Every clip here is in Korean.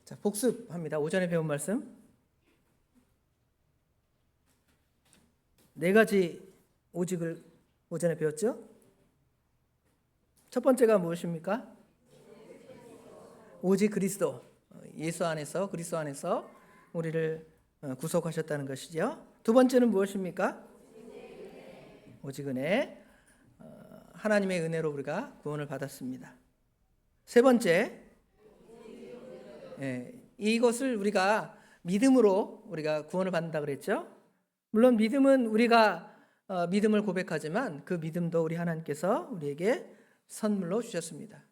자, 복습합니다. 오전에 배운 말씀. 네 가지 오직을 오전에 배웠죠? 첫 번째가 무엇입니까? 오직 그리스도. 예수 안에서, 그리스도 안에서 우리를 구속하셨다는 것이죠. 두 번째는 무엇입니까? 오직 은혜. 하나님의 은혜로 우리가 구원을 받았습니다. 세 번째, 이것을 우리가 믿음으로 우리가 구원을 받는다 그랬죠. 물론 믿음은 우리가 믿음을 고백하지만 그 믿음도 우리 하나님께서 우리에게 선물로 주셨습니다.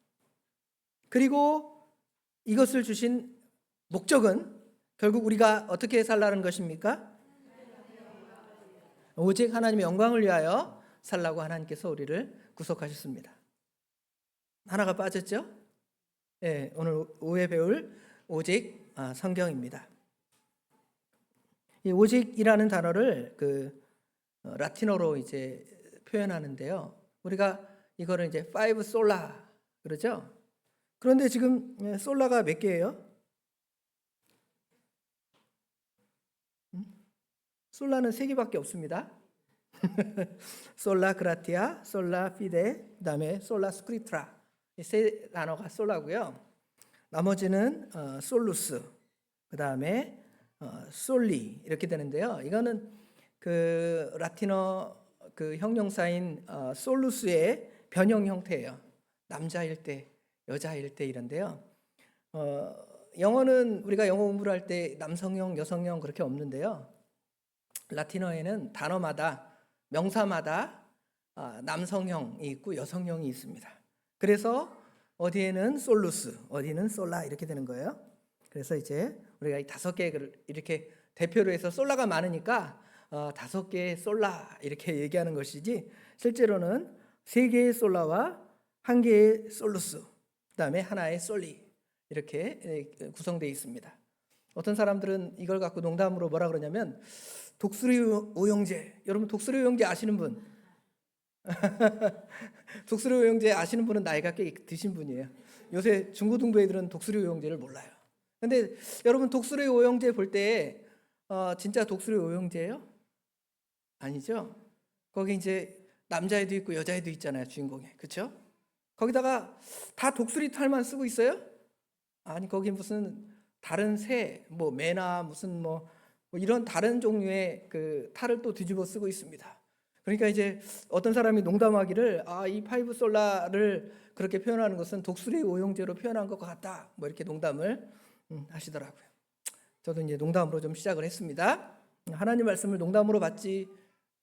그리고 이것을 주신 목적은 결국 우리가 어떻게 살라는 것입니까? 오직 하나님의 영광을 위하여 살라고 하나님께서 우리를 구속하셨습니다. 하나가 빠졌죠? 네, 오늘 오후에 배울 오직 성경입니다. 이 오직이라는 단어를 라틴어로 이제 표현하는데요. 우리가 이거를 이제 five sola 그러죠? 그런데 지금 솔라가 몇 개예요? 솔라는 3개밖에 없습니다. 솔라 그라티아, 솔라 피데, 그다음에 솔라 스크립트라. 이 세 단어가 솔라고요. 나머지는 솔루스, 그다음에 솔리 이렇게 되는데요. 이거는 그 라틴어 그 형용사인 솔루스의 변형 형태예요. 남자일 때, 여자일 때 이런데요. 영어는 우리가 영어 공부를 할 때 남성형, 여성형 그렇게 없는데요. 라틴어에는 단어마다 명사마다 남성형이 있고 여성형이 있습니다. 그래서 어디에는 솔루스, 어디는 솔라 이렇게 되는 거예요. 그래서 이제 우리가 이 5개 이렇게 대표로 해서 솔라가 많으니까 5개의 솔라 이렇게 얘기하는 것이지 실제로는 3개의 솔라와 1개의 솔루스, 그다음에 하나의 솔리 이렇게 구성되어 있습니다. 어떤 사람들은 이걸 갖고 농담으로 뭐라 그러냐면 독수리 오형제. 여러분 독수리 오형제 아시는 분? 독수리 오형제 아시는 분은 나이가 꽤 드신 분이에요. 요새 중고등부 애들은 독수리 오형제를 몰라요. 근데 여러분 독수리 오형제 볼 때 진짜 독수리 오형제예요? 아니죠. 거기 이제 남자애도 있고 여자애도 있잖아요, 주인공에. 그렇죠? 거기다가 다 독수리 털만 쓰고 있어요? 아니, 거기 무슨 다른 새, 뭐 매나 무슨 뭐 이런 다른 종류의 그 탈을 또 뒤집어 쓰고 있습니다. 그러니까 이제 어떤 사람이 농담하기를 이 파이브 솔라를 그렇게 표현하는 것은 독수리 오형제로 표현한 것 같다. 뭐 이렇게 농담을 하시더라고요. 저도 이제 농담으로 좀 시작을 했습니다. 하나님 말씀을 농담으로 받지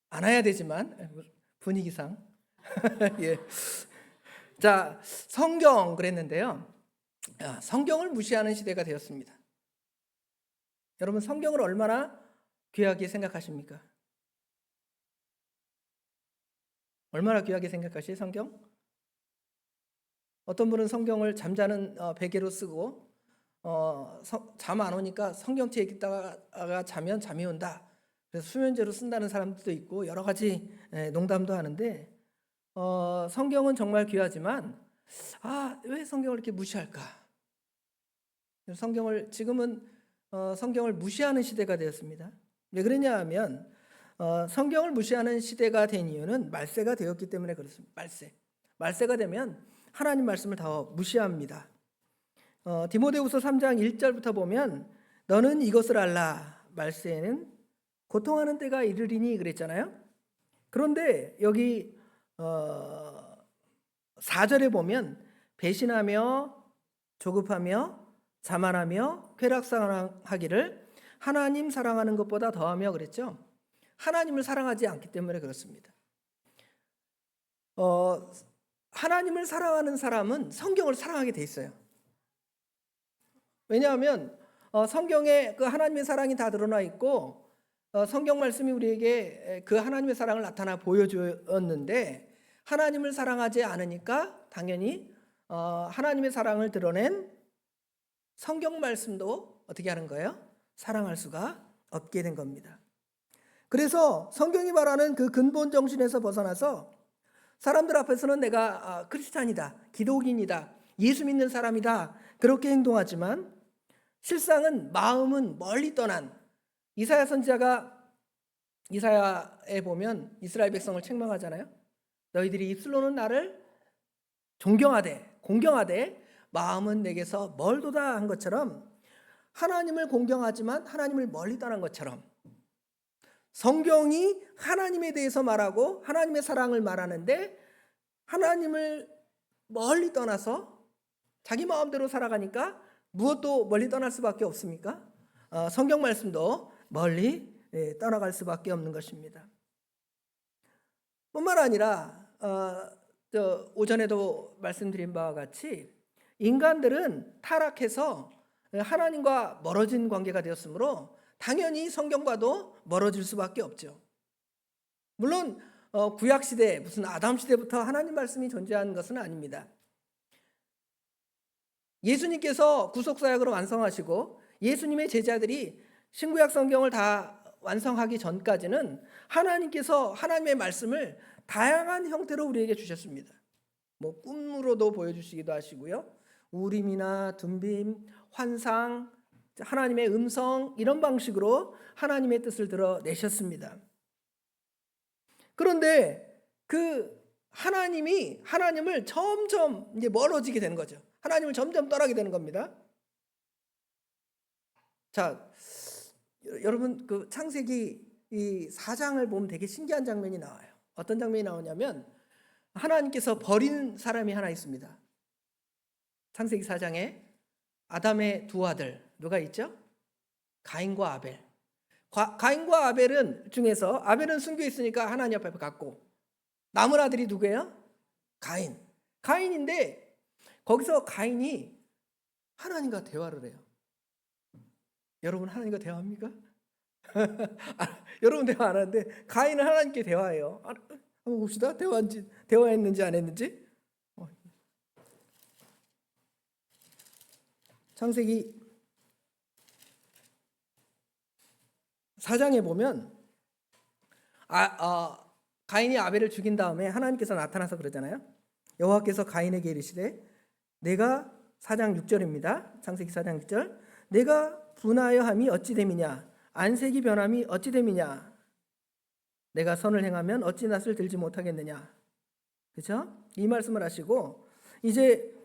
않아야 되지만 분위기상 예. 자, 성경 그랬는데요. 성경을 무시하는 시대가 되었습니다. 여러분 성경을 얼마나 귀하게 생각하십니까? 얼마나 귀하게 생각하시요 성경? 어떤 분은 성경을 잠자는 베개로 쓰고 잠 안 오니까 성경책 읽다가 자면 잠이 온다. 그래서 수면제로 쓴다는 사람들도 있고 여러 가지 농담도 하는데 성경은 정말 귀하지만 왜 성경을 이렇게 무시할까? 지금은 성경을 무시하는 시대가 되었습니다. 왜 그러냐 하면 성경을 무시하는 시대가 된 이유는 말세가 되었기 때문에 그렇습니다. 말세가 되면 하나님 말씀을 더 무시합니다. 디모데후서 3장 1절부터 보면 너는 이것을 알라. 말세에는 고통하는 때가 이르리니 그랬잖아요. 그런데 여기 4절에 보면 배신하며 조급하며 자만하며 쾌락사랑하기를 하나님 사랑하는 것보다 더하며 그랬죠. 하나님을 사랑하지 않기 때문에 그렇습니다. 하나님을 사랑하는 사람은 성경을 사랑하게 돼 있어요. 왜냐하면 성경에 그 하나님의 사랑이 다 드러나 있고 성경 말씀이 우리에게 그 하나님의 사랑을 나타나 보여주었는데 하나님을 사랑하지 않으니까 당연히 하나님의 사랑을 드러낸 성경 말씀도 어떻게 하는 거예요? 사랑할 수가 없게 된 겁니다. 그래서 성경이 말하는 그 근본 정신에서 벗어나서 사람들 앞에서는 내가 크리스찬이다, 기독인이다, 예수 믿는 사람이다 그렇게 행동하지만 실상은 마음은 멀리 떠난 이사야 선지자가 이사야에 보면 이스라엘 백성을 책망하잖아요. 너희들이 입술로는 나를 존경하되 공경하되 마음은 내게서 멀도다 한 것처럼 하나님을 공경하지만 하나님을 멀리 떠난 것처럼 성경이 하나님에 대해서 말하고 하나님의 사랑을 말하는데 하나님을 멀리 떠나서 자기 마음대로 살아가니까 무엇도 멀리 떠날 수밖에 없습니까? 성경 말씀도 멀리 떠나갈 수밖에 없는 것입니다. 뿐만 아니라 오전에도 말씀드린 바와 같이 인간들은 타락해서 하나님과 멀어진 관계가 되었으므로 당연히 성경과도 멀어질 수밖에 없죠. 물론 구약 시대 무슨 아담 시대부터 하나님 말씀이 존재한 것은 아닙니다. 예수님께서 구속 사역을 완성하시고 예수님의 제자들이 신구약 성경을 다 완성하기 전까지는 하나님께서 하나님의 말씀을 다양한 형태로 우리에게 주셨습니다. 뭐 꿈으로도 보여주시기도 하시고요. 우림이나 둠빔, 환상, 하나님의 음성 이런 방식으로 하나님의 뜻을 드러내셨습니다. 그런데 그 하나님을 점점 이제 멀어지게 되는 거죠. 하나님을 점점 떠나게 되는 겁니다. 자, 여러분 그 창세기 이 4장을 보면 되게 신기한 장면이 나와요. 어떤 장면이 나오냐면 하나님께서 버린 사람이 하나 있습니다. 창세기 4장에 아담의 두 아들 누가 있죠? 가인과 아벨. 가인과 아벨은 중에서 아벨은 순교 있으니까 하나님 앞에 갔고 남은 아들이 누구예요? 가인인데 거기서 가인이 하나님과 대화를 해요. 여러분 하나님과 대화합니까? 여러분 대화 안 하는데 가인은 하나님께 대화해요. 한번 봅시다. 대화했는지 안 했는지. 창세기 4장에 보면 가인이 아벨을 죽인 다음에 하나님께서 나타나서 그러잖아요. 여호와께서 가인에게 이르시되 내가 4장 6절입니다. 창세기 4장 6절 내가 분하여 함이 어찌 됨이냐 안색이 변함이 어찌 됨이냐 내가 선을 행하면 어찌 낯을 들지 못하겠느냐. 그렇죠? 이 말씀을 하시고 이제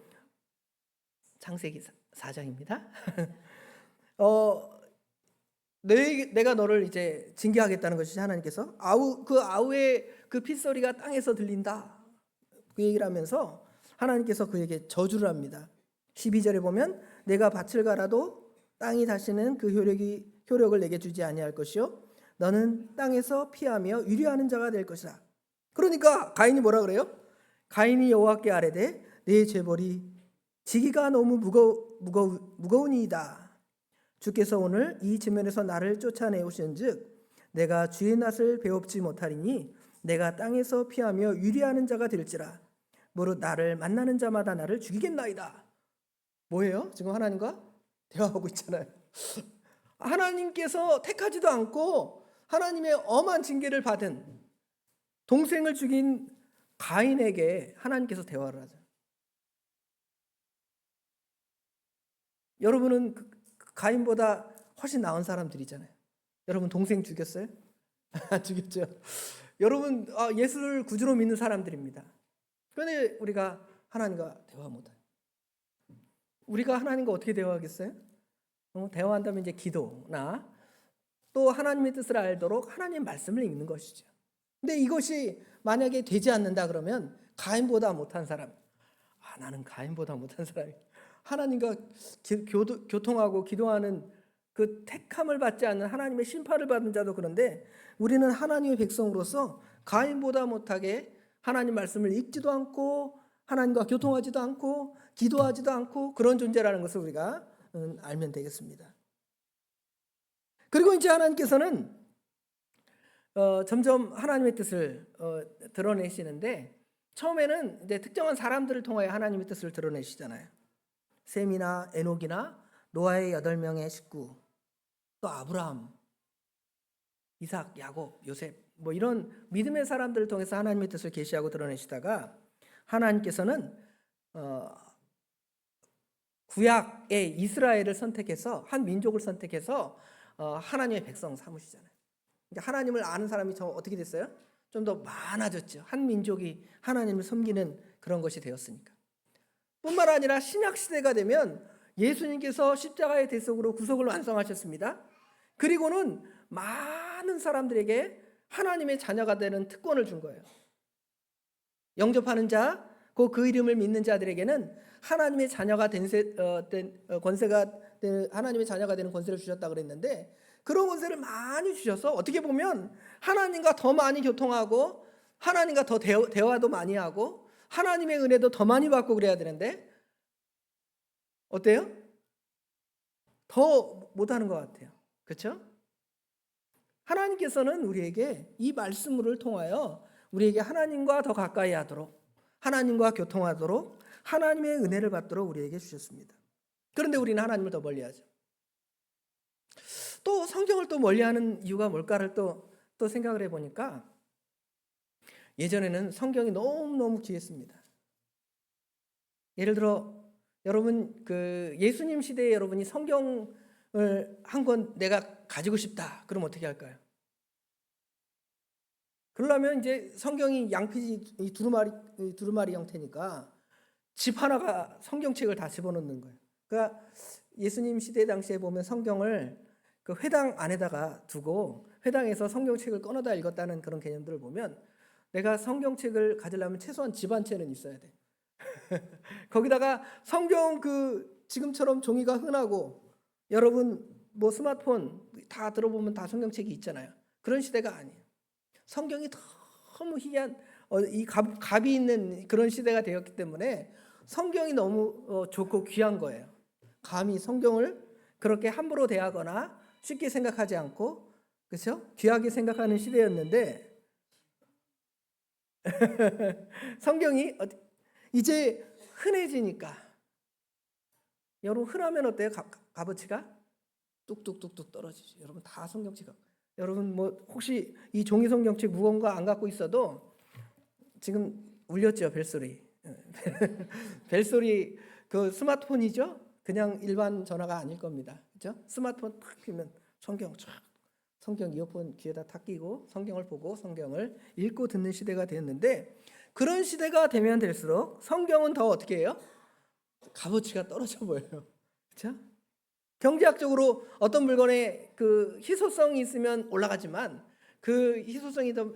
창세기 4장입니다. 내가 너를 이제 징계하겠다는 것이지 하나님께서 아우의 그 핏소리가 땅에서 들린다. 그 얘기를 하면서 하나님께서 그에게 저주를 합니다. 12절에 보면 내가 밭을 갈아도 땅이 다시는 그 효력을 내게 주지 아니할 것이요 너는 땅에서 피하며 유리하는 자가 될 것이다. 그러니까 가인이 뭐라 그래요? 가인이 여호와께 아뢰되 내 죄벌이 지기가 너무 무거우니이다. 주께서 오늘 이 지면에서 나를 쫓아내오신즉 내가 주의 낯을 배웁지 못하리니 내가 땅에서 피하며 유리하는 자가 될지라. 무릇 나를 만나는 자마다 나를 죽이겠나이다. 뭐예요? 지금 하나님과 대화하고 있잖아요. 하나님께서 택하지도 않고 하나님의 엄한 징계를 받은 동생을 죽인 가인에게 하나님께서 대화를 하죠. 여러분은 가인보다 훨씬 나은 사람들이잖아요. 여러분 동생 죽였어요? 죽였죠. 여러분 예수를 구주로 믿는 사람들입니다. 그런데 우리가 하나님과 대화 못해요. 우리가 하나님과 어떻게 대화하겠어요? 대화한다면 이제 기도나 또 하나님의 뜻을 알도록 하나님의 말씀을 읽는 것이죠. 근데 이것이 만약에 되지 않는다 그러면 가인보다 못한 사람, 나는 가인보다 못한 사람이야. 하나님과 교통하고 기도하는 그 택함을 받지 않는 하나님의 심판을 받은 자도 그런데 우리는 하나님의 백성으로서 가인보다 못하게 하나님 말씀을 읽지도 않고 하나님과 교통하지도 않고 기도하지도 않고 그런 존재라는 것을 우리가 알면 되겠습니다. 그리고 이제 하나님께서는 점점 하나님의 뜻을 드러내시는데 처음에는 이제 특정한 사람들을 통하여 하나님의 뜻을 드러내시잖아요. 셈이나 에녹이나 노아의 8명의 식구, 또 아브라함, 이삭, 야곱, 요셉 뭐 이런 믿음의 사람들을 통해서 하나님의 뜻을 계시하고 드러내시다가 하나님께서는 구약의 이스라엘을 선택해서 한 민족을 선택해서 하나님의 백성 삼으시잖아요. 그러니까 하나님을 아는 사람이 저 어떻게 됐어요? 좀 더 많아졌죠. 한 민족이 하나님을 섬기는 그런 것이 되었으니까. 뿐만 아니라 신약 시대가 되면 예수님께서 십자가의 대속으로 구속을 완성하셨습니다. 그리고는 많은 사람들에게 하나님의 자녀가 되는 특권을 준 거예요. 영접하는 자, 그 이름을 믿는 자들에게는 하나님의 자녀가 하나님의 자녀가 되는 권세를 주셨다 그랬는데, 그런 권세를 많이 주셔서 어떻게 보면 하나님과 더 많이 교통하고 하나님과 더 대화도 많이 하고 하나님의 은혜도 더 많이 받고 그래야 되는데 어때요? 더 못하는 것 같아요. 그렇죠? 하나님께서는 우리에게 이 말씀을 통하여 우리에게 하나님과 더 가까이 하도록, 하나님과 교통하도록, 하나님의 은혜를 받도록 우리에게 주셨습니다. 그런데 우리는 하나님을 더 멀리하죠. 또 성경을 또 멀리하는 이유가 뭘까를 또 생각을 해보니까, 예전에는 성경이 너무너무 귀했습니다. 예를 들어 여러분 예수님 시대에 여러분이 성경을 한 권 내가 가지고 싶다. 그럼 어떻게 할까요? 그러려면 이제 성경이 양피지 두루마리 형태니까 집 하나가 성경책을 다 집어넣는 거예요. 그러니까 예수님 시대 당시에 보면 성경을 그 회당 안에다가 두고 회당에서 성경책을 꺼내다 읽었다는 그런 개념들을 보면, 내가 성경책을 가지려면 최소한 집 한 채는 있어야 돼. 거기다가 성경 지금처럼 종이가 흔하고 여러분 뭐 스마트폰 다 들어보면 다 성경책이 있잖아요. 그런 시대가 아니에요. 성경이 너무 희귀한 이 값이 있는 그런 시대가 되었기 때문에 성경이 너무 좋고 귀한 거예요. 감히 성경을 그렇게 함부로 대하거나 쉽게 생각하지 않고, 그렇죠? 귀하게 생각하는 시대였는데 성경이 이제 흔해지니까, 여러분 흔하면 어때요? 값어치가 뚝뚝뚝뚝 떨어지죠. 여러분 다 성경책, 여러분 뭐 혹시 이 종이 성경책 무거운 거 안 갖고 있어도 지금 울렸죠, 벨소리. 벨소리 그 스마트폰이죠. 그냥 일반 전화가 아닐 겁니다. 그렇죠? 스마트폰 탁 피면 성경 이어폰 귀에다 탁 끼고 성경을 보고 성경을 읽고 듣는 시대가 되었는데, 그런 시대가 되면 될수록 성경은 더 어떻게 해요? 값어치가 떨어져 보여요. 그렇죠? 경제학적으로 어떤 물건에 희소성이 있으면 올라가지만 그 희소성이 더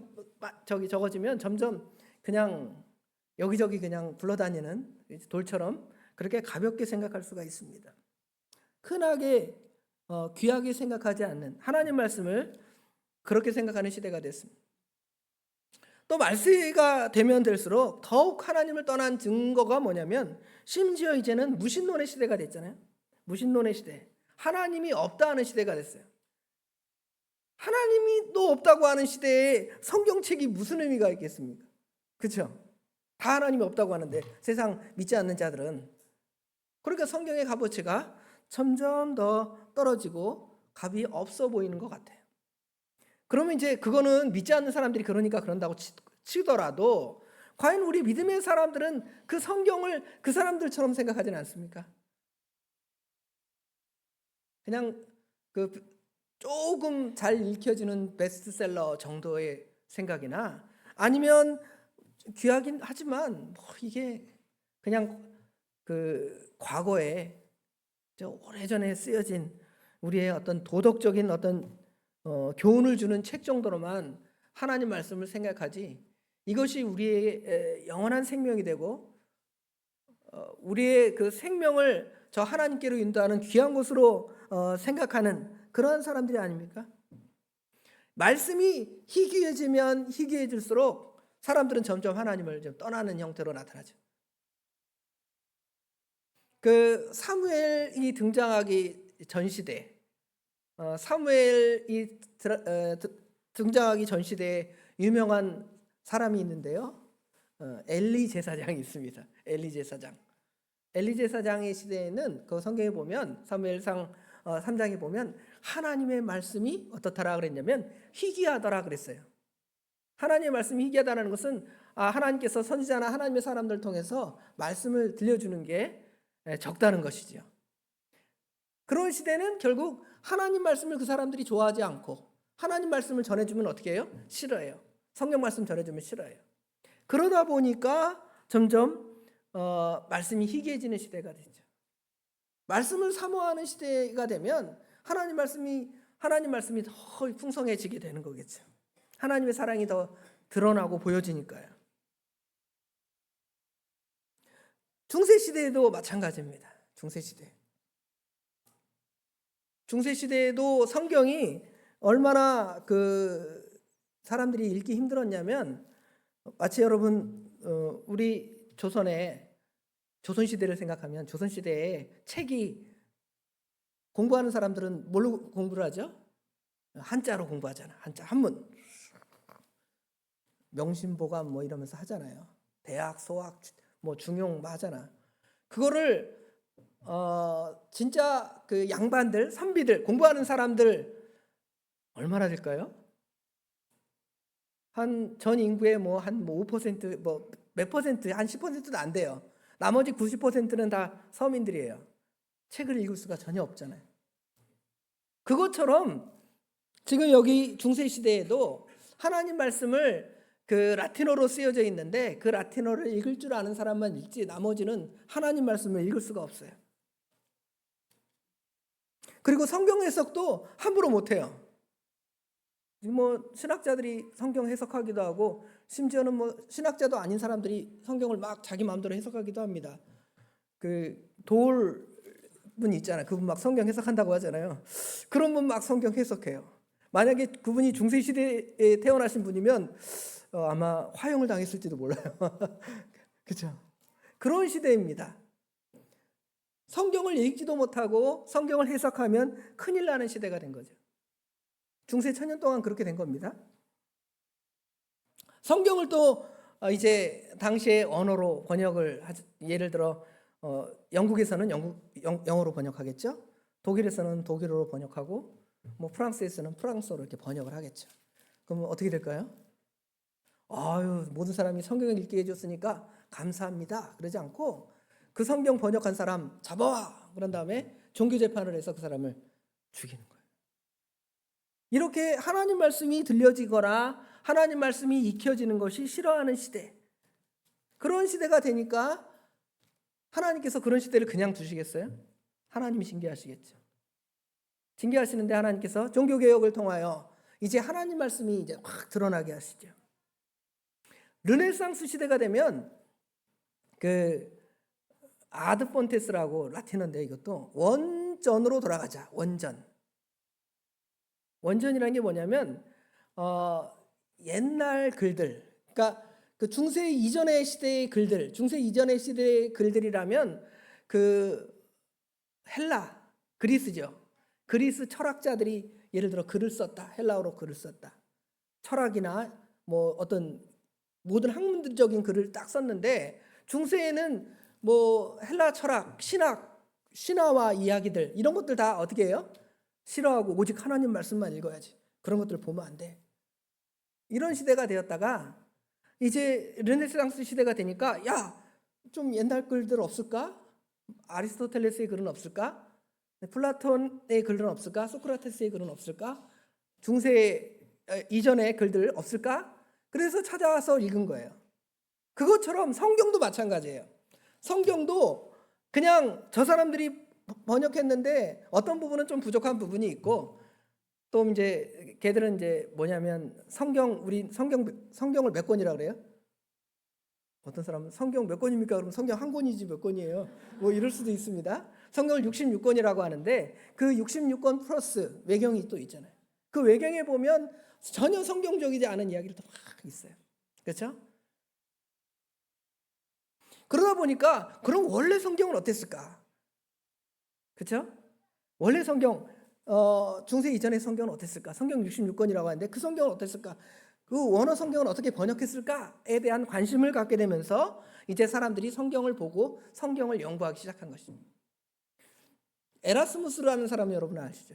적어지면 점점 그냥 여기저기 그냥 굴러다니는 돌처럼 그렇게 가볍게 생각할 수가 있습니다. 흔하게 귀하게 생각하지 않는 하나님 말씀을 그렇게 생각하는 시대가 됐습니다. 또 말세가 되면 될수록 더욱 하나님을 떠난 증거가 뭐냐면, 심지어 이제는 무신론의 시대가 됐잖아요. 무신론의 시대. 하나님이 없다 하는 시대가 됐어요. 하나님이 또 없다고 하는 시대에 성경책이 무슨 의미가 있겠습니까? 그렇죠? 다 하나님이 없다고 하는데 세상 믿지 않는 자들은, 그러니까 성경의 값어치가 점점 더 떨어지고 값이 없어 보이는 것 같아요. 그러면 이제 그거는 믿지 않는 사람들이 그러니까 그런다고 치더라도 과연 우리 믿음의 사람들은 그 성경을 그 사람들처럼 생각하지는 않습니까? 그냥 조금 잘 읽혀지는 베스트셀러 정도의 생각이나, 아니면 귀하긴 하지만 뭐 이게 그냥 과거에 오래전에 쓰여진 우리의 어떤 도덕적인 어떤 교훈을 주는 책 정도로만 하나님 말씀을 생각하지, 이것이 우리의 영원한 생명이 되고 우리의 그 생명을 저 하나님께로 인도하는 귀한 것으로 생각하는 그러한 사람들이 아닙니까? 말씀이 희귀해지면 희귀해질수록 사람들은 점점 하나님을 좀 떠나는 형태로 나타나죠. 사무엘이 등장하기 전 시대, 사무엘이 등장하기 전 시대에 유명한 사람이 있는데요. 엘리 제사장이 있습니다. 엘리 제사장. 엘리 제사장의 시대에는 그 성경에 보면 사무엘상 3장에 보면 하나님의 말씀이 어떻더라 그랬냐면 희귀하더라 그랬어요. 하나님의 말씀이 희귀하다는 것은 하나님께서 선지자나 하나님의 사람들 통해서 말씀을 들려주는 게 적다는 것이죠. 그런 시대는 결국 하나님 말씀을 그 사람들이 좋아하지 않고 하나님 말씀을 전해주면 어떻게 해요? 싫어해요. 성경 말씀 전해주면 싫어해요. 그러다 보니까 점점 말씀이 희귀해지는 시대가 되죠. 말씀을 사모하는 시대가 되면 하나님 말씀이 더 풍성해지게 되는 거겠죠. 하나님의 사랑이 더 드러나고 보여지니까요. 중세 시대에도 마찬가지입니다. 중세 시대에도 성경이 얼마나 그 사람들이 읽기 힘들었냐면 마치 여러분 우리 조선 시대를 생각하면 조선 시대에 책이 공부하는 사람들은 뭘로 공부를 하죠? 한자로 공부하잖아. 한자 한문. 명심보감 뭐 이러면서 하잖아요. 대학, 소학, 뭐 중용 뭐 하잖아. 그거를 진짜 그 양반들, 선비들, 공부하는 사람들 얼마나 될까요? 한 전 인구의 뭐 한 5% 뭐 몇 퍼센트, 한 10%도 안 돼요. 나머지 90%는 다 서민들이에요. 책을 읽을 수가 전혀 없잖아요. 그것처럼 지금 여기 중세 시대에도 하나님 말씀을 그 라틴어로 쓰여져 있는데 그 라틴어를 읽을 줄 아는 사람만 읽지 나머지는 하나님 말씀을 읽을 수가 없어요. 그리고 성경 해석도 함부로 못해요. 뭐 신학자들이 성경 해석하기도 하고 심지어는 뭐 신학자도 아닌 사람들이 성경을 막 자기 마음대로 해석하기도 합니다. 그 도울 분 있잖아요. 그분 막 성경 해석한다고 하잖아요. 그런 분 막 성경 해석해요. 만약에 그분이 중세 시대에 태어나신 분이면 아마 화형을 당했을지도 몰라요. 그렇죠? 그런 시대입니다. 성경을 읽지도 못하고 성경을 해석하면 큰일 나는 시대가 된 거죠. 중세 천년 동안 그렇게 된 겁니다. 성경을 또 이제 당시의 언어로 번역을 예를 들어 영국에서는 영어로 번역하겠죠. 독일에서는 독일어로 번역하고 뭐 프랑스에서는 프랑스어로 이렇게 번역을 하겠죠. 그러면 어떻게 될까요? 아유, 모든 사람이 성경을 읽게 해줬으니까 감사합니다. 그러지 않고 그 성경 번역한 사람 잡아와. 그런 다음에 종교 재판을 해서 그 사람을 죽이는 거예요. 이렇게 하나님 말씀이 들려지거나 하나님 말씀이 익혀지는 것이 싫어하는 시대. 그런 시대가 되니까 하나님께서 그런 시대를 그냥 두시겠어요? 하나님이 징계하시겠죠. 징계하시는데 하나님께서 종교개혁을 통하여 이제 하나님 말씀이 이제 확 드러나게 하시죠. 르네상스 시대가 되면 그 아드 폰테스라고 라틴어인데 이것도 원전으로 돌아가자. 원전이라는 게 뭐냐면 옛날 글들, 그러니까 그 중세 이전의 시대의 글들, 중세 이전의 시대의 글들이라면 그 헬라, 그리스죠. 그리스 철학자들이 예를 들어 글을 썼다. 헬라어로 글을 썼다. 철학이나 뭐 어떤 모든 학문적인 글을 딱 썼는데 중세에는 뭐 헬라 철학, 신화와 이야기들 이런 것들 다 어떻게 해요? 싫어하고 오직 하나님 말씀만 읽어야지. 그런 것들 보면 안 돼. 이런 시대가 되었다가 이제 르네상스 시대가 되니까 야, 좀 옛날 글들 없을까? 아리스토텔레스의 글은 없을까? 플라톤의 글은 없을까? 소크라테스의 글은 없을까? 중세 이전의 글들 없을까? 그래서 찾아와서 읽은 거예요. 그것처럼 성경도 마찬가지예요. 성경도 그냥 저 사람들이 번역했는데 어떤 부분은 좀 부족한 부분이 있고 또 이제 걔들은 이제 뭐냐면 우리 성경을 몇 권이라 그래요? 어떤 사람은 성경 몇 권입니까? 그러면 성경 한 권이지 몇 권이에요? 뭐 이럴 수도 있습니다. 성경을 66권이라고 하는데 그 66권 플러스 외경이 또 있잖아요. 그 외경에 보면 전혀 성경적이지 않은 이야기를 막 있어요. 그렇죠? 그러다 보니까 그럼 원래 성경은 어땠을까? 그렇죠? 원래 성경 중세 이전의 성경은 어땠을까? 성경 66권이라고 하는데 그 성경은 어땠을까? 그 원어 성경은 어떻게 번역했을까에 대한 관심을 갖게 되면서 이제 사람들이 성경을 보고 성경을 연구하기 시작한 것입니다. 에라스무스라는 사람 여러분 아시죠?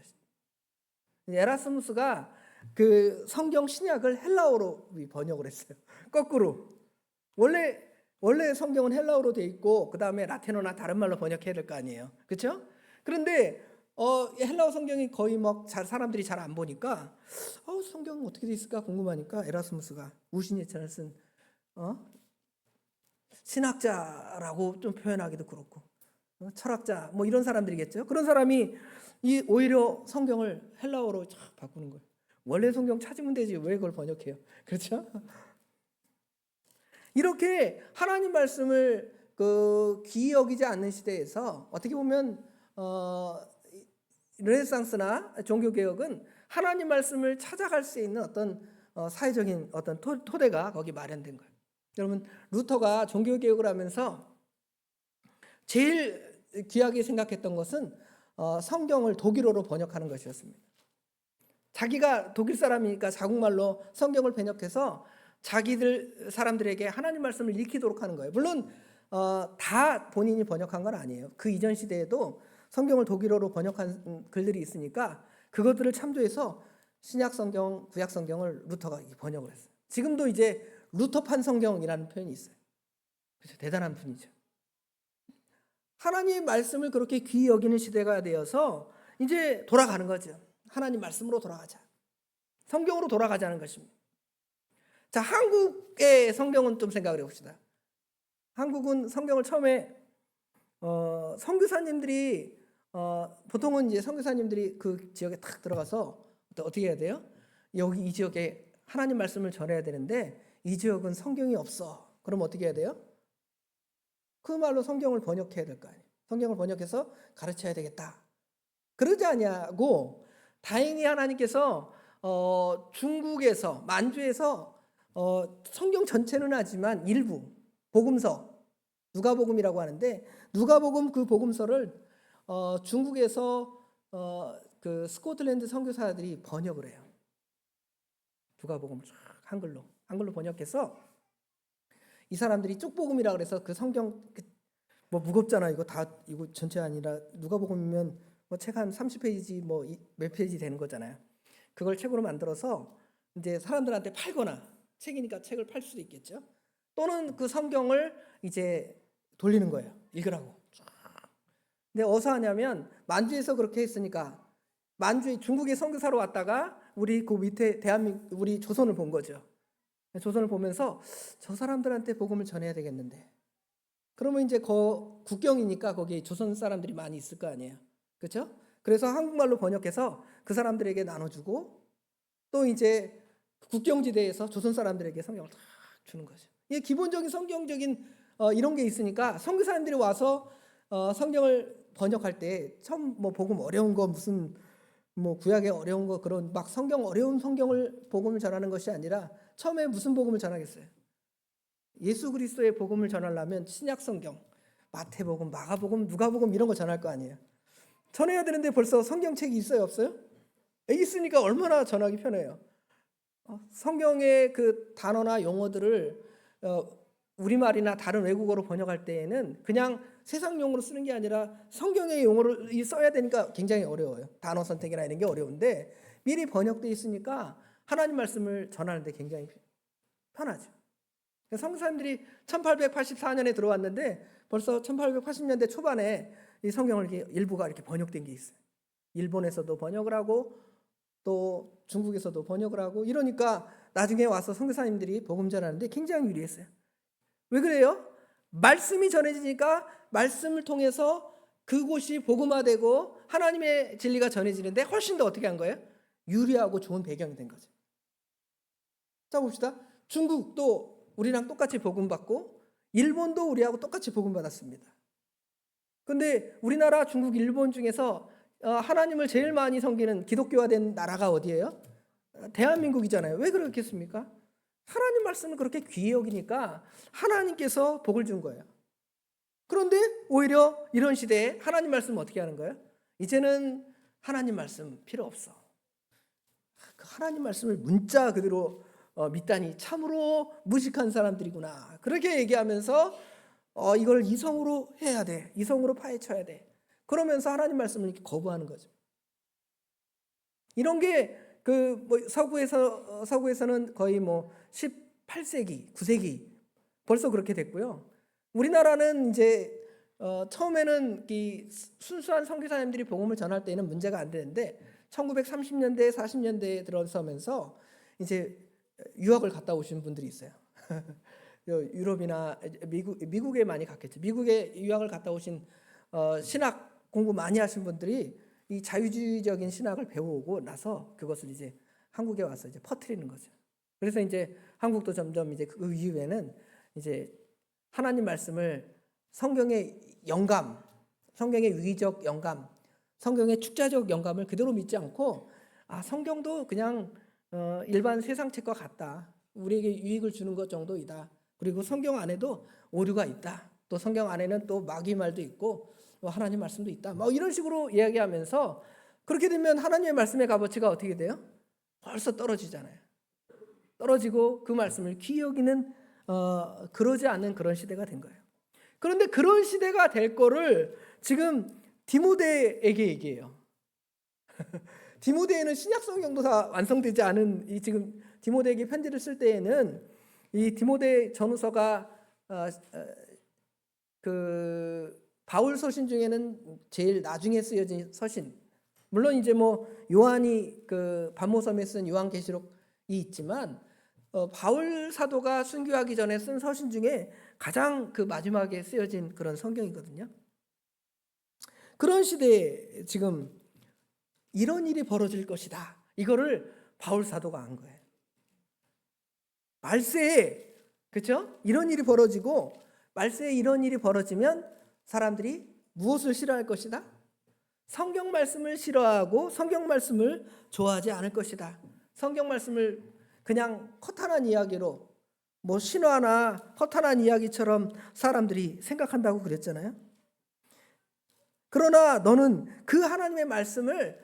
에라스무스가 그 성경 신약을 헬라어로 번역을 했어요. 거꾸로. 원래 원래 성경은 헬라어로 돼 있고 그 다음에 라틴어나 다른 말로 번역해야 될 거 아니에요, 그렇죠? 그런데 헬라어 성경이 거의 막 사람들이 잘 안 보니까 성경은 어떻게 돼 있을까 궁금하니까 에라스무스가 우신예찬을 쓴 신학자라고 좀 표현하기도 그렇고 철학자 뭐 이런 사람들이겠죠. 그런 사람이 오히려 성경을 헬라어로 쫙 바꾸는 거예요. 원래 성경 찾으면 되지 왜 그걸 번역해요, 그렇죠? 이렇게 하나님 말씀을 귀히 여기지 않는 시대에서 어떻게 보면 르네상스나 종교개혁은 하나님 말씀을 찾아갈 수 있는 어떤 사회적인 어떤 토대가 거기 마련된 거예요. 여러분, 루터가 종교개혁을 하면서 제일 귀하게 생각했던 것은 성경을 독일어로 번역하는 것이었습니다. 자기가 독일 사람이니까 자국말로 성경을 번역해서 자기들 사람들에게 하나님 말씀을 읽히도록 하는 거예요. 물론 다 본인이 번역한 건 아니에요. 그 이전 시대에도 성경을 독일어로 번역한 글들이 있으니까 그것들을 참조해서 신약 성경, 구약 성경을 루터가 번역을 했어요. 지금도 이제 루터판 성경이라는 표현이 있어요. 그래서 대단한 분이죠. 하나님의 말씀을 그렇게 귀히 여기는 시대가 되어서 이제 돌아가는 거죠. 하나님 말씀으로 돌아가자. 성경으로 돌아가자는 것입니다. 자, 한국의 성경은 좀 생각을 해봅시다. 한국은 성경을 처음에 선교사님들이 보통은 이제 선교사님들이 그 지역에 탁 들어가서 어떻게 해야 돼요? 여기 이 지역에 하나님 말씀을 전해야 되는데 이 지역은 성경이 없어. 그럼 어떻게 해야 돼요? 그 말로 성경을 번역해야 될 거 아니에요. 성경을 번역해서 가르쳐야 되겠다. 그러지 않냐고 다행히 하나님께서 중국에서 만주에서 성경 전체는 하지만 일부 복음서 누가복음이라고 하는데 누가복음 그 복음서를 중국에서 그 스코틀랜드 선교사들이 번역을 해요. 누가복음을 쫙 한글로 번역해서 이 사람들이 쪽복음이라 그래서 그 성경 뭐 무겁잖아. 이거 전체 아니라 누가복음이면 뭐 책 한 30페이지 뭐 몇 페이지 되는 거잖아요. 그걸 책으로 만들어서 이제 사람들한테 팔거나 책이니까 책을 팔 수도 있겠죠. 또는 그 성경을 이제 돌리는 거예요. 읽으라고. 근데 어디서 하냐면 만주에서 그렇게 했으니까 만주에 중국에 선교사로 왔다가 우리 그 밑에 우리 조선을 본 거죠. 조선을 보면서 저 사람들한테 복음을 전해야 되겠는데 그러면 이제 국경이니까 거기 조선 사람들이 많이 있을 거 아니에요. 그렇죠? 그래서 한국말로 번역해서 그 사람들에게 나눠주고 또 이제 국경지대에서 조선 사람들에게 성경을 다 주는 거죠. 이게 기본적인 성경적인 이런 게 있으니까 선교사님들이 와서 성경을 번역할 때 처음 뭐 복음 어려운 거 무슨 뭐 구약에 어려운 거 그런 막 어려운 성경을 복음을 전하는 것이 아니라 처음에 무슨 복음을 전하겠어요? 예수 그리스도의 복음을 전하려면 신약 성경, 마태복음, 마가복음, 누가복음 이런 거 전할 거 아니에요. 전해야 되는데 벌써 성경책이 있어요, 없어요? 있으니까 얼마나 전하기 편해요. 성경의 그 단어나 용어들을 우리말이나 다른 외국어로 번역할 때에는 그냥 세상 용어로 쓰는 게 아니라 성경의 용어를 써야 되니까 굉장히 어려워요. 단어 선택이나 이런 게 어려운데 미리 번역되어 있으니까 하나님 말씀을 전하는데 굉장히 편하죠. 선교사님들이 1884년에 들어왔는데 벌써 1880년대 초반에 이 성경을 일부가 이렇게 번역된 게 있어요. 일본에서도 번역을 하고 또 중국에서도 번역을 하고 이러니까 나중에 와서 선교사님들이 복음 전하는데 굉장히 유리했어요. 왜 그래요? 말씀이 전해지니까 말씀을 통해서 그곳이 복음화되고 하나님의 진리가 전해지는데 훨씬 더 어떻게 한 거예요? 유리하고 좋은 배경이 된 거죠. 자 봅시다. 중국도 우리랑 똑같이 복음받고 일본도 우리하고 똑같이 복음받았습니다. 근데 우리나라, 중국, 일본 중에서 하나님을 제일 많이 섬기는 기독교화된 나라가 어디예요? 대한민국이잖아요. 왜 그렇겠습니까? 하나님 말씀을 그렇게 귀히 여기니까 하나님께서 복을 준 거예요. 그런데 오히려 이런 시대에 하나님 말씀은 어떻게 하는 거예요? 이제는 하나님 말씀 필요 없어. 그 하나님 말씀을 문자 그대로 믿다니 참으로 무식한 사람들이구나. 그렇게 얘기하면서 이걸 이성으로 해야 돼. 이성으로 파헤쳐야 돼. 그러면서 하나님 말씀을 이렇게 거부하는 거죠. 이런 게 뭐 서구에서는 거의 뭐 18세기, 9세기 벌써 그렇게 됐고요. 우리나라는 이제 처음에는 이 순수한 선교사님들이 복음을 전할 때는 문제가 안 되는데 1930년대, 40년대에 들어서면서 이제 유학을 갔다 오신 분들이 있어요. 유럽이나 미국에 많이 갔겠죠. 미국에 유학을 갔다 오신 신학 공부 많이 하신 분들이 이 자유주의적인 신학을 배우고 나서 그것을 이제 한국에 와서 이제 퍼뜨리는 거죠. 그래서 이제 한국도 점점 이제 그 이후에는 이제 하나님 말씀을 성경의 영감, 성경의 위기적 영감, 성경의 축자적 영감을 그대로 믿지 않고 성경도 그냥 일반 세상 책과 같다. 우리에게 유익을 주는 것 정도이다. 그리고 성경 안에도 오류가 있다. 또 성경 안에는 또 마귀 말도 있고 하나님 말씀도 있다. 뭐 이런 식으로 이야기하면서 그렇게 되면 하나님의 말씀의 값어치가 어떻게 돼요? 벌써 떨어지잖아요. 떨어지고 그 말씀을 귀히 여기는 그러지 않는 그런 시대가 된 거예요. 그런데 그런 시대가 될 거를 지금 디모데에게 얘기해요. 디모데에는 신약 성경도 다 완성되지 않은 이 지금 디모데에게 편지를 쓸 때에는 이 디모데 전후서가 그 바울 서신 중에는 제일 나중에 쓰여진 서신. 물론 이제 뭐 요한이 그 반모섬에 쓴 요한계시록이 있지만 바울 사도가 순교하기 전에 쓴 서신 중에 가장 그 마지막에 쓰여진 그런 성경이거든요. 그런 시대에 지금 이런 일이 벌어질 것이다. 이거를 바울 사도가 안 거예요. 말세에 그렇죠? 이런 일이 벌어지고 말세에 이런 일이 벌어지면 사람들이 무엇을 싫어할 것이다? 성경 말씀을 싫어하고 성경 말씀을 좋아하지 않을 것이다. 성경 말씀을 그냥 허탄한 이야기로 뭐 신화나 허탄한 이야기처럼 사람들이 생각한다고 그랬잖아요. 그러나 너는 그 하나님의 말씀을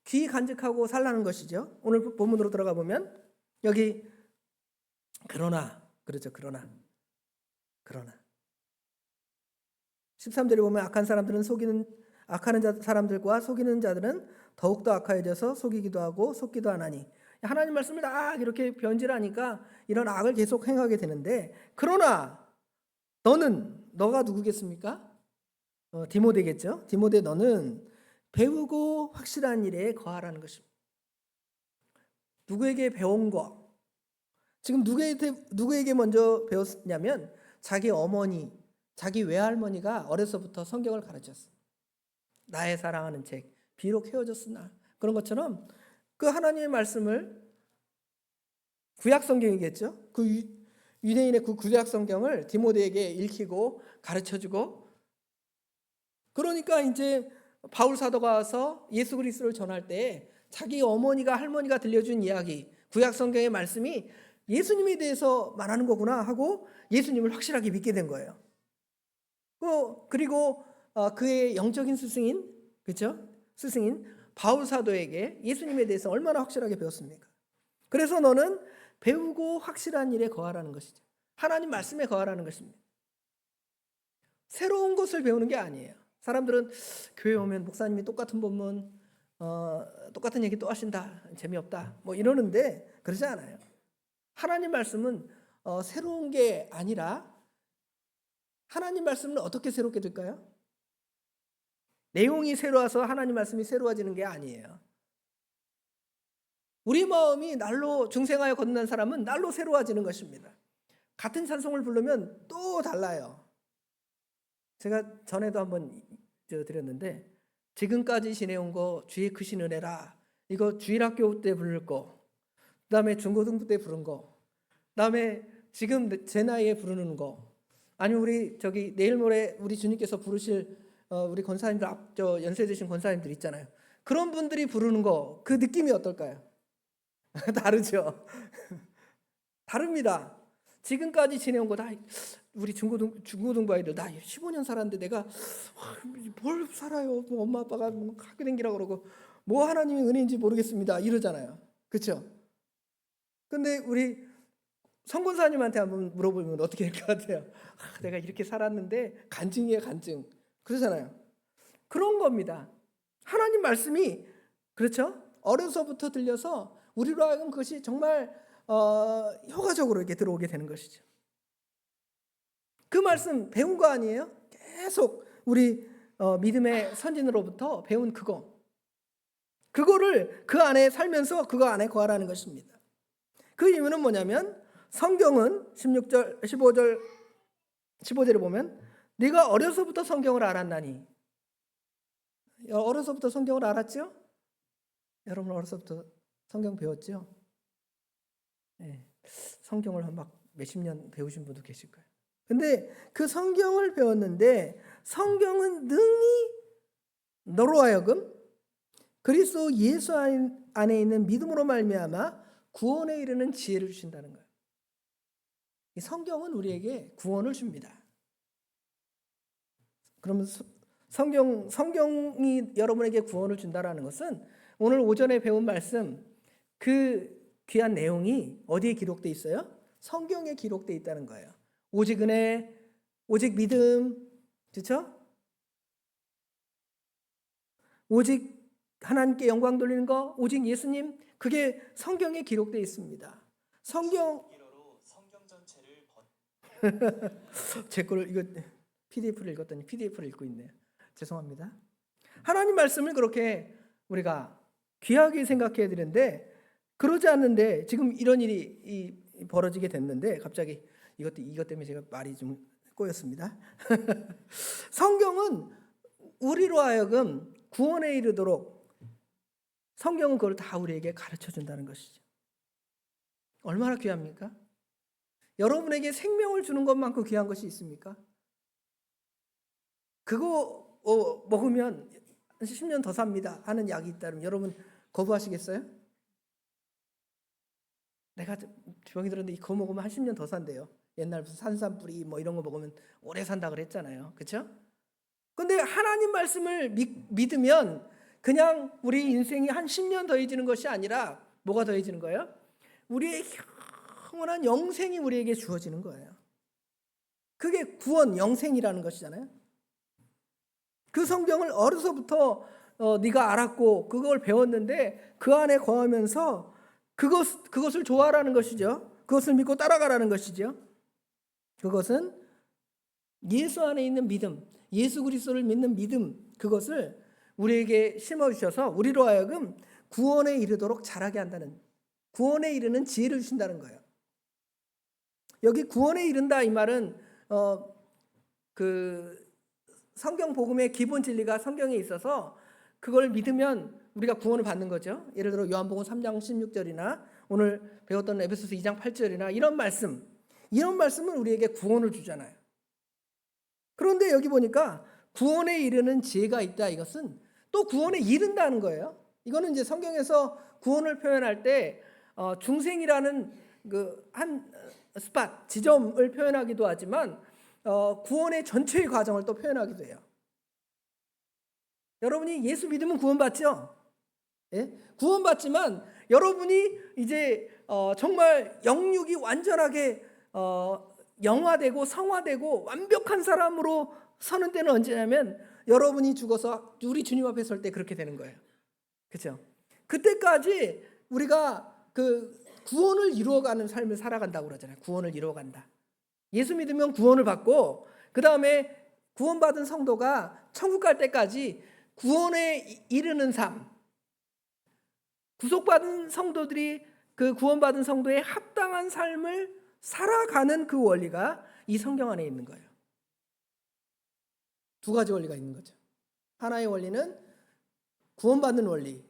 귀 간직하고 살라는 것이죠. 오늘 본문으로 들어가 보면 여기 그러나 그렇죠. 그러나 13절에 보면 악한 사람들은 악하는 사람들과 속이는 자들은 더욱더 악하여져서 속이기도 하고 속기도 하나니 하나님 말씀을 딱 이렇게 변질하니까 이런 악을 계속 행하게 되는데 그러나 너가 누구겠습니까? 디모데겠죠. 디모데 너는 배우고 확실한 일에 거하라는 것입니다. 누구에게 배운 거? 지금 누구에게 먼저 배웠냐면 자기 어머니, 자기 외할머니가 어려서부터 성경을 가르쳤어요. 나의 사랑하는 책, 비록 헤어졌으나 그런 것처럼 그 하나님의 말씀을 구약 성경이겠죠. 그 유대인의 그 구약 성경을 디모데에게 읽히고 가르쳐주고 그러니까 이제 바울 사도가 와서 예수 그리스도를 전할 때 자기 어머니가 할머니가 들려준 이야기 구약 성경의 말씀이 예수님에 대해서 말하는 거구나 하고 예수님을 확실하게 믿게 된 거예요. 그리고 그의 영적인 스승인 그렇죠? 스승인 바울 사도에게 예수님에 대해서 얼마나 확실하게 배웠습니까? 그래서 너는 배우고 확실한 일에 거하라는 것이죠. 하나님 말씀에 거하라는 것입니다. 새로운 것을 배우는 게 아니에요. 사람들은 교회 오면 목사님이 똑같은 본문 똑같은 얘기 또 하신다. 재미없다. 뭐 이러는데 그러지 않아요. 하나님 말씀은 새로운 게 아니라 하나님 말씀은 어떻게 새롭게 될까요? 내용이 새로워서 하나님 말씀이 새로워지는 게 아니에요. 우리 마음이 날로 중생하여 걷는 사람은 날로 새로워지는 것입니다. 같은 찬송을 부르면 또 달라요. 제가 전에도 한번 드렸는데 지금까지 지내온 거 주의 크신 은혜라 이거 주일학교 때 부를 거 그다음에 중고등부 때 부른 거 그다음에 지금 제 나이에 부르는 거 아니면 우리 내일 모레 우리 주님께서 부르실 우리 권사님들 연세 드신 권사님들 있잖아요. 그런 분들이 부르는 거 그 느낌이 어떨까요? 다르죠. 다릅니다. 지금까지 지내온 거 다 우리 중고등부 아이들 나 15년 살았는데 내가 뭘 살아요? 뭐 엄마 아빠가 뭐 학교 다니라고 그러고 뭐 하나님의 은혜인지 모르겠습니다. 이러잖아요. 그렇죠? 근데 우리 성권사님한테 한번 물어보면 어떻게 될 것 같아요? 내가 이렇게 살았는데 간증이에요, 간증. 그러잖아요. 그런 겁니다. 하나님 말씀이 그렇죠? 어려서부터 들려서 우리로 하여금 그것이 정말 효과적으로 이렇게 들어오게 되는 것이죠. 그 말씀 배운 거 아니에요? 계속 우리 믿음의 선진으로부터 배운 그거를 그 안에 살면서 그거 안에 거하라는 것입니다. 그 이유는 뭐냐면 성경은 16절, 15절에 보면 네가 어려서부터 성경을 알았나니. 어려서부터 성경을 알았죠? 여러분 어려서부터 성경 배웠죠? 네. 성경을 막 몇십 년 배우신 분도 계실 거예요. 근데 그 성경을 배웠는데 성경은 능히 너로 하여금 그리스도 예수 안에 있는 믿음으로 말미암아 구원에 이르는 지혜를 주신다는 거예요. 이 성경은 우리에게 구원을 줍니다. 그러면 성경이 여러분에게 구원을 준다라는 것은 오늘 오전에 배운 말씀 그 귀한 내용이 어디에 기록되어 있어요? 성경에 기록되어 있다는 거예요. 오직 은혜, 오직 믿음, 그렇죠? 오직 하나님께 영광 돌리는 거, 오직 예수님, 그게 성경에 기록되어 있습니다. 성경 전체를 제 거를 이거 PDF를 읽었더니 PDF를 읽고 있네요. 죄송합니다. 하나님 말씀을 그렇게 우리가 귀하게 생각해야 되는데 그러지 않는데 지금 이런 일이 벌어지게 됐는데 갑자기 이것 때문에 제가 말이 좀 꼬였습니다. 성경은 우리로 하여금 구원에 이르도록 성경은 그걸 다 우리에게 가르쳐 준다는 것이죠. 얼마나 귀합니까? 여러분에게 생명을 주는 것만큼 귀한 것이 있습니까? 그거 먹으면 10년 더 삽니다 하는 약이 있다면 여러분 거부하시겠어요? 내가 주방이 들었는데 이거 먹으면 한 10년 더 산대요. 옛날 무슨 산삼뿌리 뭐 이런 거 먹으면 오래 산다 그랬잖아요. 그렇죠? 근데 하나님 말씀을 믿으면 그냥 우리 인생이 한 10년 더해지는 것이 아니라 뭐가 더해지는 거예요? 우리의 영원한 영생이 우리에게 주어지는 거예요. 그게 구원, 영생이라는 것이잖아요. 그 성경을 어려서부터 네가 알았고 그걸 배웠는데 그 안에 거하면서 그것을 좋아하라는 것이죠. 그것을 믿고 따라가라는 것이죠. 그것은 예수 안에 있는 믿음, 예수 그리스도를 믿는 믿음, 그것을 우리에게 심어주셔서 우리로 하여금 구원에 이르도록 자라게 한다는, 구원에 이르는 지혜를 주신다는 거예요. 여기 구원에 이른다 이 말은 그 성경 복음의 기본 진리가 성경에 있어서 그걸 믿으면 우리가 구원을 받는 거죠. 예를 들어 요한복음 3장 16절이나 오늘 배웠던 에베소서 2장 8절이나 이런 말씀은 우리에게 구원을 주잖아요. 그런데 여기 보니까 구원에 이르는 지혜가 있다. 이것은 또 구원에 이른다는 거예요. 이거는 이제 성경에서 구원을 표현할 때 중생이라는 그 한 스팟, 지점을 표현하기도 하지만 구원의 전체의 과정을 또 표현하기도 해요. 여러분이 예수 믿으면 구원받죠? 예? 구원받지만 여러분이 이제 정말 영육이 완전하게 영화되고 성화되고 완벽한 사람으로 서는 때는 언제냐면 여러분이 죽어서 우리 주님 앞에 설 때 그렇게 되는 거예요. 그렇죠? 그때까지 우리가 그 구원을 이루어가는 삶을 살아간다고 그러잖아요. 구원을 이루어간다. 예수 믿으면 구원을 받고 그 다음에 구원받은 성도가 천국 갈 때까지 구원에 이르는 삶, 구속받은 성도들이 그 구원받은 성도의 합당한 삶을 살아가는 그 원리가 이 성경 안에 있는 거예요. 두 가지 원리가 있는 거죠. 하나의 원리는 구원받는 원리,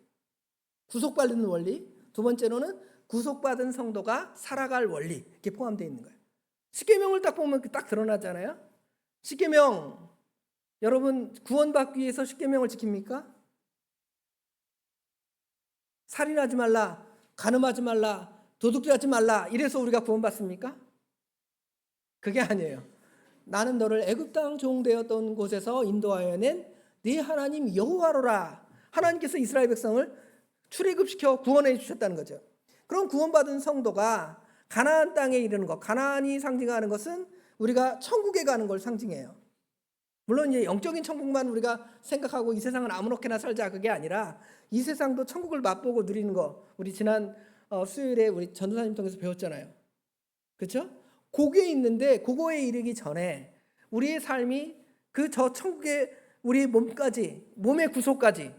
구속받는 원리, 두 번째로는 구속받은 성도가 살아갈 원리, 이렇게 포함되어 있는 거예요. 십계명을 딱 보면 딱 드러나잖아요. 십계명, 여러분 구원받기 위해서 십계명을 지킵니까? 살인하지 말라, 간음하지 말라, 도둑질하지 말라 이래서 우리가 구원받습니까? 그게 아니에요. 나는 너를 애굽 땅 종되었던 곳에서 인도하여 낸 네 하나님 여호와로라. 하나님께서 이스라엘 백성을 출애굽시켜 구원해 주셨다는 거죠. 그럼 구원받은 성도가 가나안 땅에 이르는 것, 가나안이 상징하는 것은 우리가 천국에 가는 걸 상징해요. 물론 이제 영적인 천국만 우리가 생각하고 이 세상은 아무렇게나 살자 그게 아니라 이 세상도 천국을 맛보고 누리는 거. 우리 지난 수요일에 우리 전도사님 통해서 배웠잖아요. 그렇죠? 고기에 있는데 그거에 이르기 전에 우리의 삶이 그 저 천국의 우리 몸의 구속까지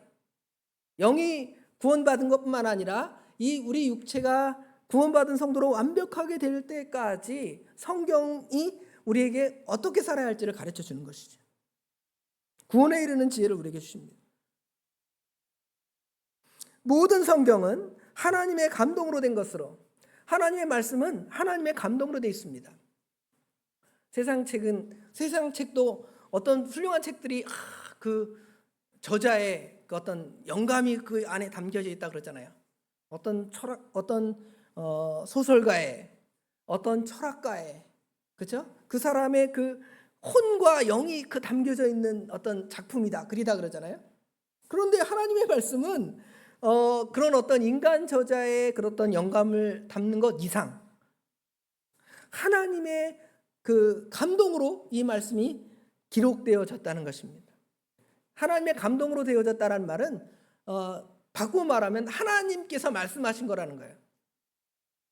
영이 구원받은 것뿐만 아니라 이 우리 육체가 구원받은 성도로 완벽하게 될 때까지 성경이 우리에게 어떻게 살아야 할지를 가르쳐 주는 것이죠. 구원에 이르는 지혜를 우리에게 주십니다. 모든 성경은 하나님의 감동으로 된 것으로, 하나님의 말씀은 하나님의 감동으로 되어 있습니다. 세상 책도 어떤 훌륭한 책들이 그 저자의 그 어떤 영감이 그 안에 담겨져 있다 그러잖아요. 어떤 소설가의, 어떤 철학가의, 그렇죠? 그 사람의 그 혼과 영이 그 담겨져 있는 어떤 작품이다, 글이다 그러잖아요. 그런데 하나님의 말씀은 그런 어떤 인간 저자의 그런 어떤 영감을 담는 것 이상 하나님의 그 감동으로 이 말씀이 기록되어졌다는 것입니다. 하나님의 감동으로 되어졌다는 말은 바꾸어 말하면 하나님께서 말씀하신 거라는 거예요.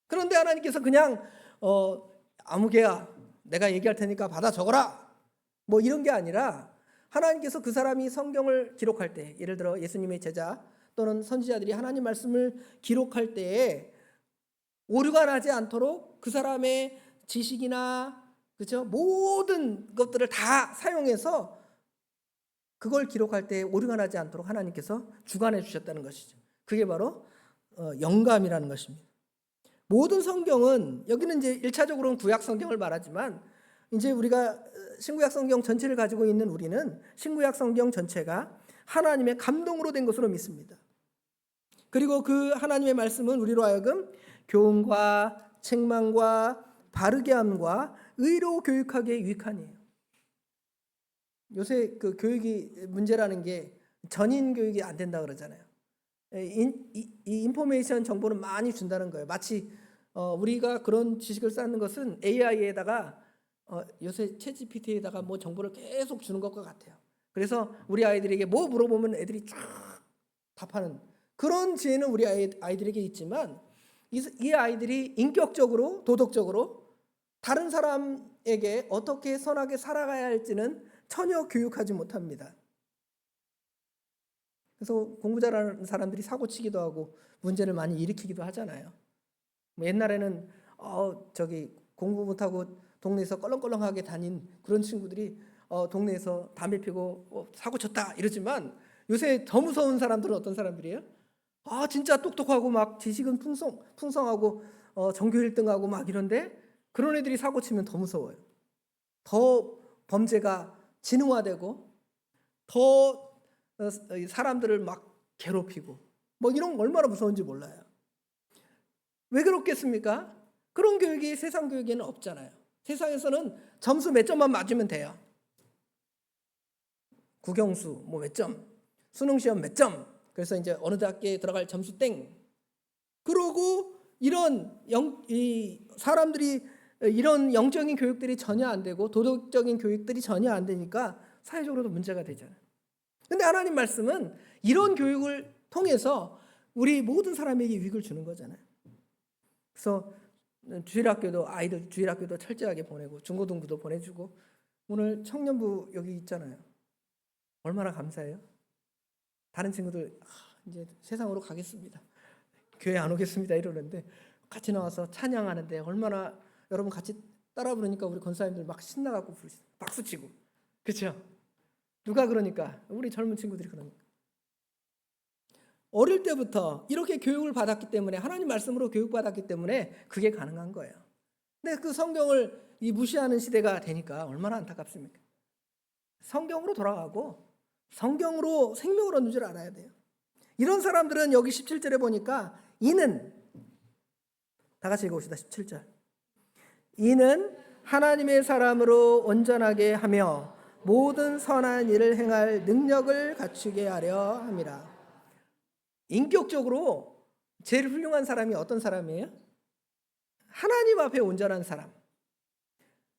그런데 하나님께서 그냥 아무개야 내가 얘기할 테니까 받아 적어라 뭐 이런 게 아니라 하나님께서 그 사람이 성경을 기록할 때, 예를 들어 예수님의 제자 또는 선지자들이 하나님 말씀을 기록할 때에 오류가 나지 않도록 그 사람의 지식이나 그렇죠? 모든 것들을 다 사용해서 그걸 기록할 때 오류가 나지 않도록 하나님께서 주관해 주셨다는 것이죠. 그게 바로 영감이라는 것입니다. 모든 성경은, 여기는 이제 1차적으로는 구약 성경을 말하지만 이제 우리가 신구약 성경 전체를 가지고 있는 우리는 신구약 성경 전체가 하나님의 감동으로 된 것으로 믿습니다. 그리고 그 하나님의 말씀은 우리로 하여금 교훈과 책망과 바르게 함과 의로 교육하기에 유익하니에요. 요새 그 교육이 문제라는 게 전인 교육이 안 된다 그러잖아요. 이 인포메이션 정보는 많이 준다는 거예요. 마치 우리가 그런 지식을 쌓는 것은 AI에다가 요새 챗GPT에다가 뭐 정보를 계속 주는 것과 같아요. 그래서 우리 아이들에게 뭐 물어보면 애들이 쫙 답하는 그런 지혜는 우리 아이들에게 있지만 이 아이들이 인격적으로 도덕적으로 다른 사람에게 어떻게 선하게 살아가야 할지는 전혀 교육하지 못합니다. 그래서 공부 잘하는 사람들이 사고치기도 하고 문제를 많이 일으키기도 하잖아요. 옛날에는 공부 못하고 동네에서 껄렁껄렁하게 다닌 그런 친구들이 동네에서 담배 피고 사고 쳤다 이러지만 요새 더 무서운 사람들은 어떤 사람들이에요? 진짜 똑똑하고 막 지식은 풍성하고 전교 1등하고 막 이런데 그런 애들이 사고 치면 더 무서워요. 더 범죄가 진흥화되고 더 사람들을 막 괴롭히고 뭐 이런 거 얼마나 무서운지 몰라요. 왜 그렇겠습니까? 그런 교육이 세상 교육에는 없잖아요. 세상에서는 점수 몇 점만 맞으면 돼요. 국영수 뭐 몇 점, 수능 시험 몇 점. 그래서 이제 어느 대학교에 들어갈 점수 땡. 그러고 이 사람들이 이런 영적인 교육들이 전혀 안 되고 도덕적인 교육들이 전혀 안 되니까 사회적으로도 문제가 되잖아요. 근데 하나님 말씀은 이런 교육을 통해서 우리 모든 사람에게 유익을 주는 거잖아요. 그래서 아이들 주일학교도 철저하게 보내고 중고등부도 보내주고 오늘 청년부 여기 있잖아요. 얼마나 감사해요. 다른 친구들 이제 세상으로 가겠습니다. 교회 안 오겠습니다 이러는데 같이 나와서 찬양하는데 얼마나 여러분 같이 따라 부르니까 우리 권사님들 막 신나갖고 박수치고 그렇죠? 누가 그러니까? 우리 젊은 친구들이 그러니까. 어릴 때부터 이렇게 교육을 받았기 때문에 하나님 말씀으로 교육받았기 때문에 그게 가능한 거예요. 근데 그 성경을 무시하는 시대가 되니까 얼마나 안타깝습니까? 성경으로 돌아가고 성경으로 생명을 얻는 줄 알아야 돼요. 이런 사람들은 여기 17절에 보니까 이는 다 같이 읽어봅시다. 17절. 이는 하나님의 사람으로 온전하게 하며 모든 선한 일을 행할 능력을 갖추게 하려 함이라. 인격적으로 제일 훌륭한 사람이 어떤 사람이에요? 하나님 앞에 온전한 사람.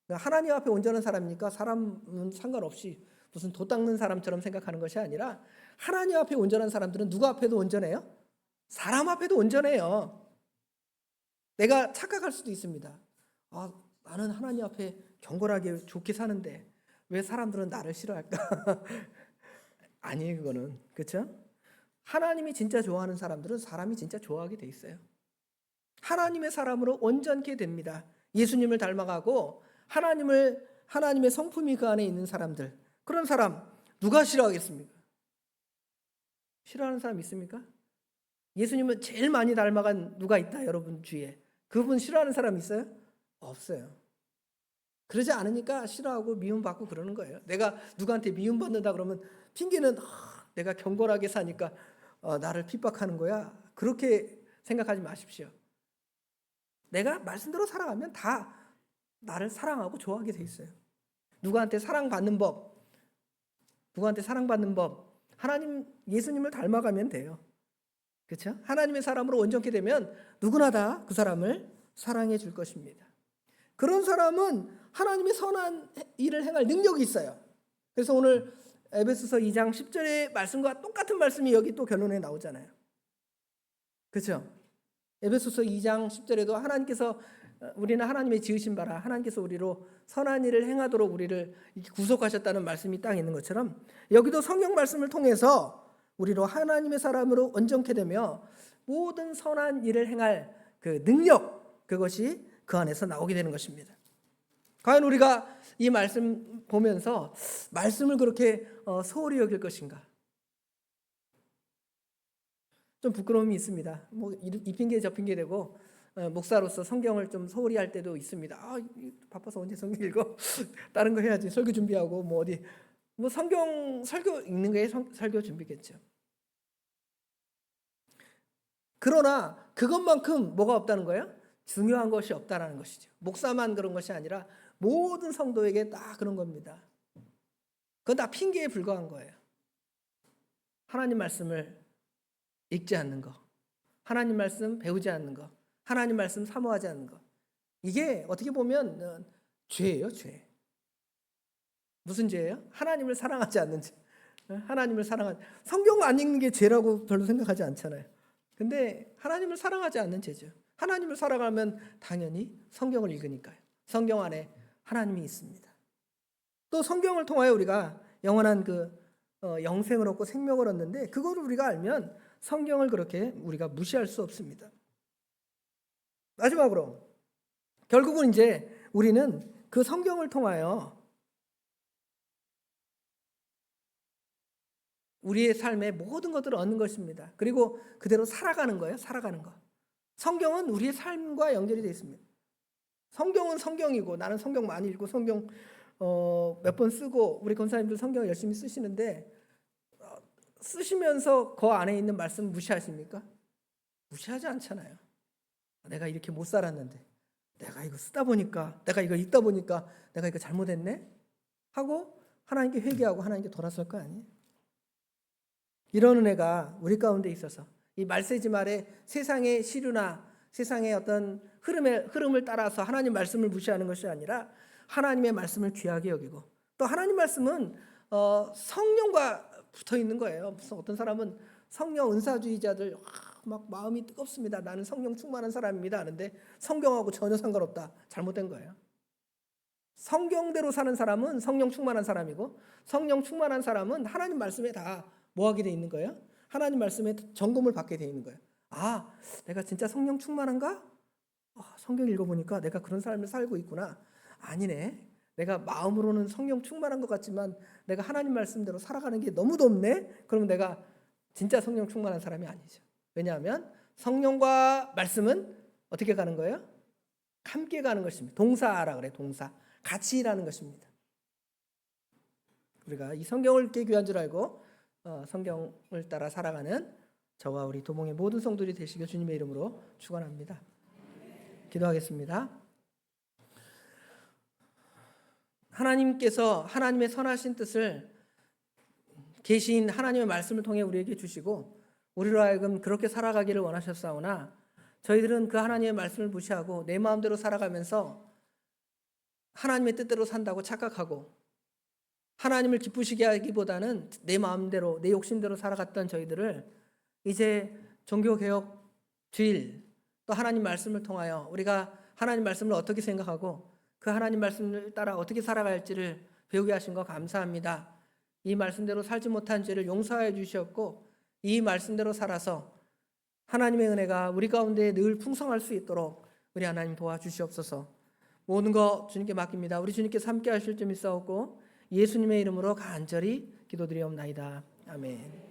하나님 앞에 온전한 사람이니까 사람은 상관없이 무슨 도 닦는 사람처럼 생각하는 것이 아니라 하나님 앞에 온전한 사람들은 누구 앞에도 온전해요? 사람 앞에도 온전해요. 내가 착각할 수도 있습니다. 나는 하나님 앞에 경건하게 좋게 사는데 왜 사람들은 나를 싫어할까? 아니에요, 그거는. 그렇죠? 하나님이 진짜 좋아하는 사람들은 사람이 진짜 좋아하게 돼 있어요. 하나님의 사람으로 온전케 됩니다. 예수님을 닮아가고 하나님의 성품이 그 안에 있는 사람들, 그런 사람 누가 싫어하겠습니까? 싫어하는 사람 있습니까? 예수님은 제일 많이 닮아간 누가 있다, 여러분 주위에. 그분 싫어하는 사람 있어요? 없어요. 그러지 않으니까 싫어하고 미움받고 그러는 거예요. 내가 누구한테 미움받는다 그러면 핑계는 내가 경건하게 사니까 나를 핍박하는 거야. 그렇게 생각하지 마십시오. 내가 말씀대로 살아가면 다 나를 사랑하고 좋아하게 돼 있어요. 누구한테 사랑받는 법, 하나님 예수님을 닮아가면 돼요. 그렇죠? 하나님의 사람으로 온전케 되면 누구나 다 그 사람을 사랑해 줄 것입니다. 그런 사람은 하나님의 선한 일을 행할 능력이 있어요. 그래서 오늘 에베소서 2장 10절의 말씀과 똑같은 말씀이 여기 또 결론에 나오잖아요. 그렇죠? 에베소서 2장 10절에도 하나님께서 우리는 하나님의 지으신 바라 하나님께서 우리로 선한 일을 행하도록 우리를 구속하셨다는 말씀이 딱 있는 것처럼 여기도 성경 말씀을 통해서 우리로 하나님의 사람으로 온전케 되며 모든 선한 일을 행할 그 능력, 그것이 그 안에서 나오게 되는 것입니다. 과연 우리가 이 말씀 보면서 말씀을 그렇게 소홀히 여길 것인가? 좀 부끄러움이 있습니다. 이 핑계 저 핑계 대고 목사로서 성경을 좀 소홀히 할 때도 있습니다. 바빠서 언제 성경 읽어? 다른 거 해야지. 설교 준비하고 어디 성경 설교 읽는 게 설교 준비겠죠. 그러나 그것만큼 뭐가 없다는 거예요? 중요한 것이 없다라는 것이죠. 목사만 그런 것이 아니라 모든 성도에게 다 그런 겁니다. 그건 다 핑계에 불과한 거예요. 하나님 말씀을 읽지 않는 거, 하나님 말씀 배우지 않는 거, 하나님 말씀 사모하지 않는 거, 이게 어떻게 보면 죄예요, 죄. 무슨 죄예요? 하나님을 사랑하지 않는 죄. 성경 안 읽는 게 죄라고 별로 생각하지 않잖아요. 근데 하나님을 사랑하지 않는 죄죠. 하나님을 사랑하면 당연히 성경을 읽으니까요. 성경 안에 하나님이 있습니다. 또 성경을 통하여 우리가 영원한 영생을 얻고 생명을 얻는데 그거를 우리가 알면 성경을 그렇게 우리가 무시할 수 없습니다. 마지막으로 결국은 이제 우리는 그 성경을 통하여 우리의 삶의 모든 것들을 얻는 것입니다. 그리고 그대로 살아가는 거예요. 살아가는 거. 성경은 우리의 삶과 연결이 되어 있습니다. 성경은 성경이고 나는 성경 많이 읽고 성경 몇 번 쓰고 우리 권사님들 성경을 열심히 쓰시는데 쓰시면서 그 안에 있는 말씀 무시하십니까? 무시하지 않잖아요. 내가 이렇게 못 살았는데 내가 이거 쓰다 보니까 내가 이거 읽다 보니까 내가 이거 잘못했네 하고 하나님께 회개하고 하나님께 돌아설 거 아니에요? 이런 은혜가 우리 가운데 있어서 이 말세지 말에 세상의 시류나 세상의 어떤 흐름을 따라서 하나님 말씀을 무시하는 것이 아니라 하나님의 말씀을 귀하게 여기고 또 하나님 말씀은 성령과 붙어 있는 거예요. 무슨 어떤 사람은 성령 은사주의자들 막 마음이 뜨겁습니다. 나는 성령 충만한 사람입니다. 하는데 성경하고 전혀 상관없다. 잘못된 거예요. 성경대로 사는 사람은 성령 충만한 사람이고 성령 충만한 사람은 하나님 말씀에 다 뭐하게 돼 있는 거예요? 하나님 말씀에 점검을 받게 돼 있는 거예요. 내가 진짜 성령 충만한가? 성경 읽어보니까 내가 그런 삶을 살고 있구나. 아니네. 내가 마음으로는 성령 충만한 것 같지만 내가 하나님 말씀대로 살아가는 게 너무 덥네. 그러면 내가 진짜 성령 충만한 사람이 아니죠. 왜냐하면 성령과 말씀은 어떻게 가는 거예요? 함께 가는 것입니다. 동사라 그래. 동사. 같이 일하는 것입니다. 우리가 이 성경을 이렇게 귀한 줄 알고 성경을 따라 살아가는 저와 우리 도봉의 모든 성도들이 되시길 주님의 이름으로 축원합니다. 기도하겠습니다. 하나님께서 하나님의 선하신 뜻을 계신 하나님의 말씀을 통해 우리에게 주시고 우리로 하여금 그렇게 살아가기를 원하셨사오나 저희들은 그 하나님의 말씀을 무시하고 내 마음대로 살아가면서 하나님의 뜻대로 산다고 착각하고 하나님을 기쁘시게 하기보다는 내 마음대로 내 욕심대로 살아갔던 저희들을 이제 종교개혁 주일 또 하나님 말씀을 통하여 우리가 하나님 말씀을 어떻게 생각하고 그 하나님 말씀을 따라 어떻게 살아갈지를 배우게 하신 거 감사합니다. 이 말씀대로 살지 못한 죄를 용서하여 주셨고 이 말씀대로 살아서 하나님의 은혜가 우리 가운데 늘 풍성할 수 있도록 우리 하나님 도와주시옵소서. 모든 거 주님께 맡깁니다. 우리 주님께서 함께 하실 줄 믿사옵고 예수님의 이름으로 간절히 기도드리옵나이다. 아멘.